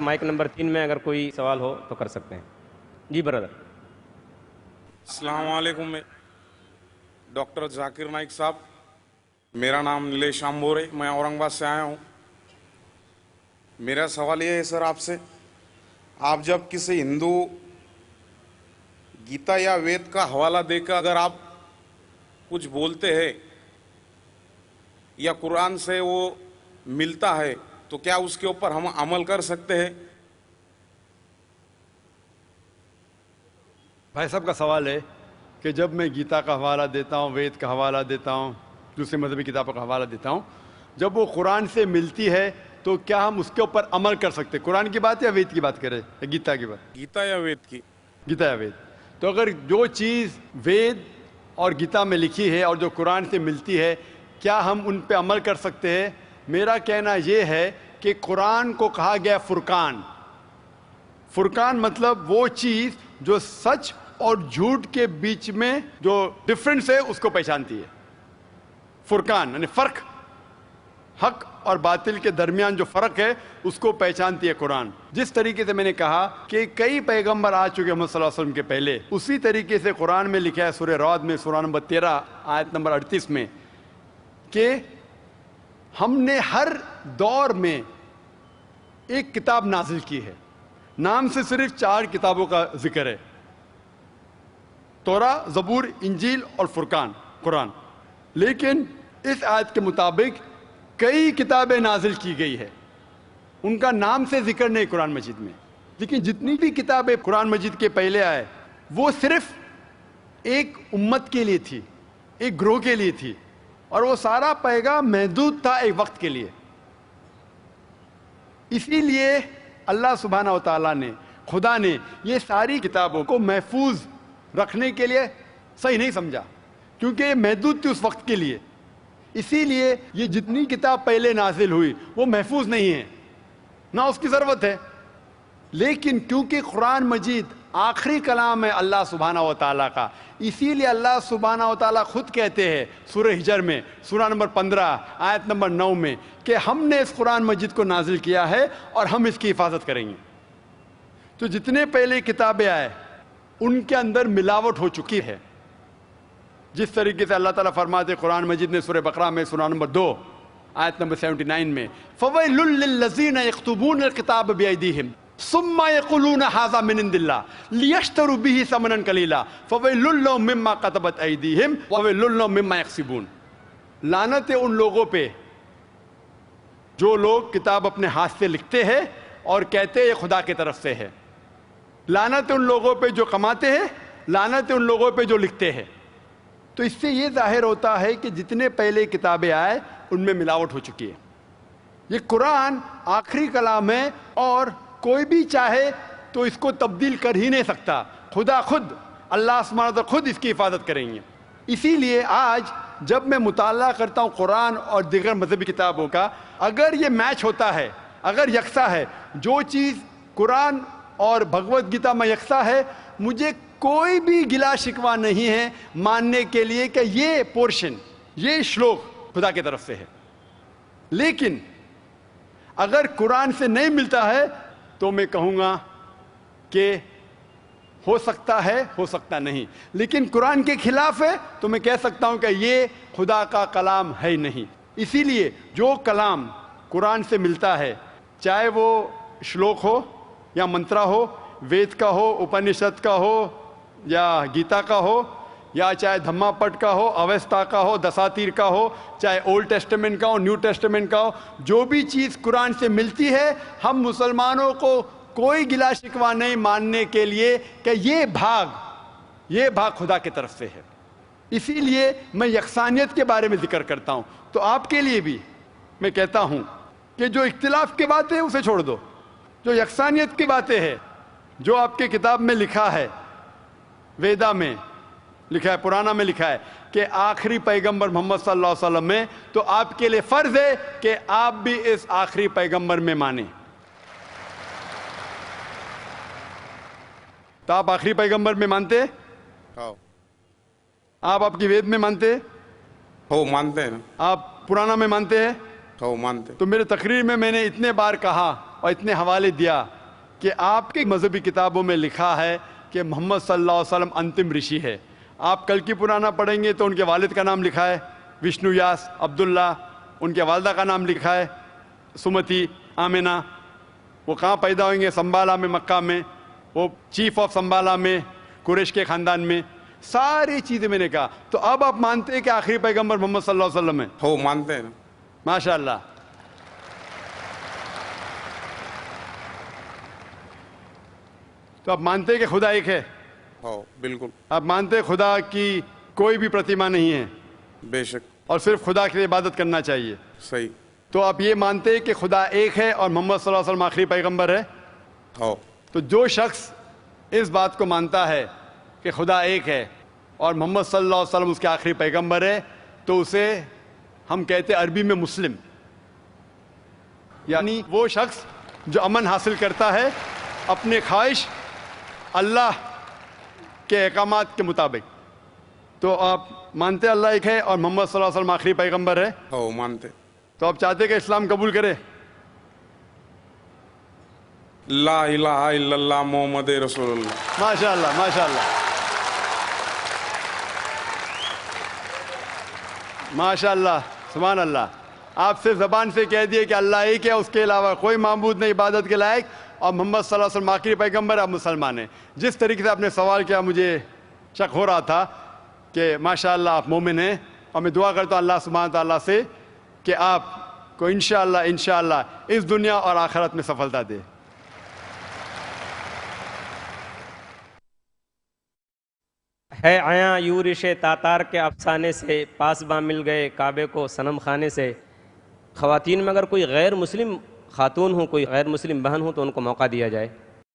Mic number 3 میں اگر کوئی سوال ہو تو کر سکتے ہیں. جی برادر. السلام علیکم. ڈاکٹر ذاکر نائک صاحب، میرا نام نیلیش آمبور ہے، میں اورنگ آباد سے آیا ہوں. میرا سوال یہ ہے سر آپ سے، آپ جب کسی ہندو گیتا یا وید کا حوالہ دے کر اگر آپ کچھ بولتے ہیں یا قرآن سے وہ ملتا ہے تو کیا اس کے اوپر ہم عمل کر سکتے ہیں؟ بھائی صاحب کا سوال ہے کہ جب میں گیتا کا حوالہ دیتا ہوں، وید کا حوالہ دیتا ہوں، دوسرے مذہبی کتابوں کا حوالہ دیتا ہوں، جب وہ قرآن سے ملتی ہے تو کیا ہم اس کے اوپر عمل کر سکتے؟ قرآن کی بات یا وید کی بات کریں یا گیتا کی بات؟ گیتا یا وید کی. گیتا یا وید. تو اگر جو چیز وید اور گیتا میں لکھی ہے اور جو قرآن سے ملتی ہے، کیا ہم ان پہ عمل کر سکتے ہیں؟ میرا کہنا یہ ہے کہ قرآن کو کہا گیا فرقان. فرقان مطلب وہ چیز جو سچ اور جھوٹ کے بیچ میں جو ڈفرنس ہے اس کو پہچانتی ہے. فرقان یعنی فرق، حق اور باطل کے درمیان جو فرق ہے اس کو پہچانتی ہے قرآن. جس طریقے سے میں نے کہا کہ کئی پیغمبر آ چکے محمد صلی اللہ علیہ وسلم کے پہلے، اسی طریقے سے قرآن میں لکھا ہے سورہ رعد میں سورہ نمبر 13 آیت نمبر 38 میں کہ ہم نے ہر دور میں ایک کتاب نازل کی ہے. نام سے صرف 4 کتابوں کا ذکر ہے: توراہ، زبور، انجیل اور فرقان، قرآن. لیکن اس آیت کے مطابق کئی کتابیں نازل کی گئی ہے، ان کا نام سے ذکر نہیں قرآن مجید میں. لیکن جتنی بھی کتابیں قرآن مجید کے پہلے آئے وہ صرف ایک امت کے لیے تھی، ایک گروہ کے لیے تھی، اور وہ سارا پیغام محدود تھا ایک وقت کے لیے. اسی لیے اللہ سبحانہ و تعالیٰ نے، خدا نے یہ ساری کتابوں کو محفوظ رکھنے کے لیے صحیح نہیں سمجھا، کیونکہ یہ محدود تھی اس وقت کے لیے. اسی لیے یہ جتنی کتاب پہلے نازل ہوئی وہ محفوظ نہیں ہے، نہ اس کی ضرورت ہے. لیکن کیونکہ قرآن مجید آخری کلام ہے اللہ سبحانہ و تعالیٰ کا، اسی لیے اللہ سبحانہ و تعالیٰ خود کہتے ہیں سورہ ہجر میں سورہ نمبر 15 آیت نمبر 9 میں کہ ہم نے اس قرآن مجید کو نازل کیا ہے اور ہم اس کی حفاظت کریں گے. تو جتنے پہلے کتابیں آئے ان کے اندر ملاوٹ ہو چکی ہے. جس طریقے سے اللہ تعالیٰ فرماتے قرآن مجید نے سورہ بقرہ میں سورہ نمبر 2 آیت نمبر 79 میں فَوَيْلٌ لِّلَّذِينَ يَكْتُبُونَ الْكِتَابَ بِأَيْدِيهِمْ ثُمَّ يَقُولُونَ هَٰذَا مِنْ عِندِ اللَّهِ لِيَشْتَرُوا بِهِ ثَمَنًا قَلِيلًا فَوَيْلٌ لَّهُم مِّمَّا كَتَبَتْ أَيْدِيهِمْ وَوَيْلٌ لَّهُم مِّمَّا يَكْسِبُونَ. لعنت ہے ان لوگوں پہ جو لوگ کتاب اپنے ہاتھ سے لکھتے ہیں اور کہتے ہیں یہ خدا کی طرف سے ہے. لعنت ہے ان لوگوں پہ جو کماتے ہیں، لعنت ہے ان لوگوں پہ جو لکھتے ہیں. تو اس سے یہ ظاہر ہوتا ہے کہ جتنے پہلے کتابیں آئے ان میں ملاوٹ ہو چکی ہے. یہ قرآن آخری کلام ہے اور کوئی بھی چاہے تو اس کو تبدیل کر ہی نہیں سکتا. خدا خود، اللہ سبحانہ و تعالیٰ خود اس کی حفاظت کریں گے. اسی لیے آج جب میں مطالعہ کرتا ہوں قرآن اور دیگر مذہبی کتابوں کا، اگر یہ میچ ہوتا ہے، اگر یکساں ہے، جو چیز قرآن اور بھگوت گیتا میں یکساں ہے، مجھے کوئی بھی گلا شکوہ نہیں ہے ماننے کے لیے کہ یہ پورشن، یہ شلوک خدا کی طرف سے ہے. لیکن اگر قرآن سے نہیں ملتا ہے تو میں کہوں گا کہ ہو سکتا ہے، ہو سکتا نہیں. لیکن قرآن کے خلاف ہے تو میں کہہ سکتا ہوں کہ یہ خدا کا کلام ہے نہیں. اسی لیے جو کلام قرآن سے ملتا ہے، چاہے وہ شلوک ہو یا منترا ہو، وید کا ہو، اپنشد کا ہو یا گیتا کا ہو، یا چاہے دھما پٹ کا ہو، اویستا کا ہو، دساتیر کا ہو، چاہے اولڈ ٹیسٹمنٹ کا ہو، نیو ٹیسٹمنٹ کا ہو، جو بھی چیز قرآن سے ملتی ہے، ہم مسلمانوں کو کوئی گلا شکوہ نہیں ماننے کے لیے کہ یہ بھاگ خدا کی طرف سے ہے. اسی لیے میں یکسانیت کے بارے میں ذکر کرتا ہوں. تو آپ کے لیے بھی میں کہتا ہوں کہ جو اختلاف کی بات ہے اسے چھوڑ دو، جو یکسانیت کی باتیں ہیں، جو آپ کے کتاب میں لکھا ہے، ویدا میں لکھا ہے، پرانا میں لکھا ہے کہ آخری پیغمبر محمد صلی اللہ علیہ وسلم میں، تو آپ کے لیے فرض ہے کہ آپ بھی اس آخری پیغمبر میں مانیں. تو آپ آخری پیغمبر میں مانتے؟ آپ کی وید میں مانتے؟ ہو مانتے ہیں. آپ پرانا میں مانتے ہیں؟ ہو مانتے. تو میرے تقریر میں نے اتنے بار کہا اور اتنے حوالے دیا کہ آپ کے مذہبی کتابوں میں لکھا ہے کہ محمد صلی اللہ علیہ وسلم انتم رشی ہے. آپ کل کی پرانا پڑھیں گے تو ان کے والد کا نام لکھا ہے وشنو یاس عبداللہ، ان کے والدہ کا نام لکھا ہے سمتی آمنہ. وہ کہاں پیدا ہوئیں گے؟ سنبالا میں، مکہ میں. وہ چیف آف سنبالا میں، قریش کے خاندان میں. ساری چیزیں میں نے کہا. تو اب آپ مانتے ہیں کہ آخری پیغمبر محمد صلی اللہ علیہ وسلم ہے؟ ہو مانتے ہیں نا. ماشاء اللہ. تو آپ مانتے ہیں کہ خدا ایک ہے؟ ہو بالکل. آپ مانتے ہیں خدا کی کوئی بھی پرتیما نہیں ہے بے شک. اور صرف خدا کی عبادت کرنا چاہیے؟ صحیح. تو آپ یہ مانتے ہیں کہ خدا ایک ہے اور محمد صلی اللہ علیہ وسلم آخری پیغمبر ہے؟ ہو. تو جو شخص اس بات کو مانتا ہے کہ خدا ایک ہے اور محمد صلی اللہ علیہ وسلم اس کے آخری پیغمبر ہے تو اسے ہم کہتے ہیں عربی میں مسلم، یعنی وہ شخص جو امن حاصل کرتا ہے اپنے خواہش اللہ کے احکامات کے مطابق. تو آپ مانتے اللہ ایک ہے اور محمد صلی اللہ علیہ وسلم آخری پیغمبر ہے؟ ہو مانتے. تو آپ چاہتے کہ اسلام قبول کرے؟ لا الہ الا اللہ محمد رسول اللہ. ماشاء اللہ، ماشاء اللہ، ماشاء اللہ، سبحان اللہ. آپ سے زبان سے کہہ دیے کہ اللہ ایک ہے، اس کے علاوہ کوئی معبود نہیں عبادت کے لائق، اور محمد صلی اللہ علیہ وسلم آخری پیغمبر، آپ مسلمان ہیں. جس طریقے سے آپ نے سوال کیا مجھے شک ہو رہا تھا کہ ماشاء اللہ آپ مومن ہیں، اور میں دعا کرتا ہوں اللہ سبحانہ تعالیٰ سے کہ آپ کو انشاءاللہ اس دنیا اور آخرت میں سفلتا دے. ہے عیاں یورش تاتار کے افسانے سے، پاسباں مل گئے کعبے کو صنم خانے سے. خواتین میں اگر کوئی غیر مسلم خاتون ہوں، کوئی غیر مسلم بہن ہوں تو ان کو موقع دیا جائے.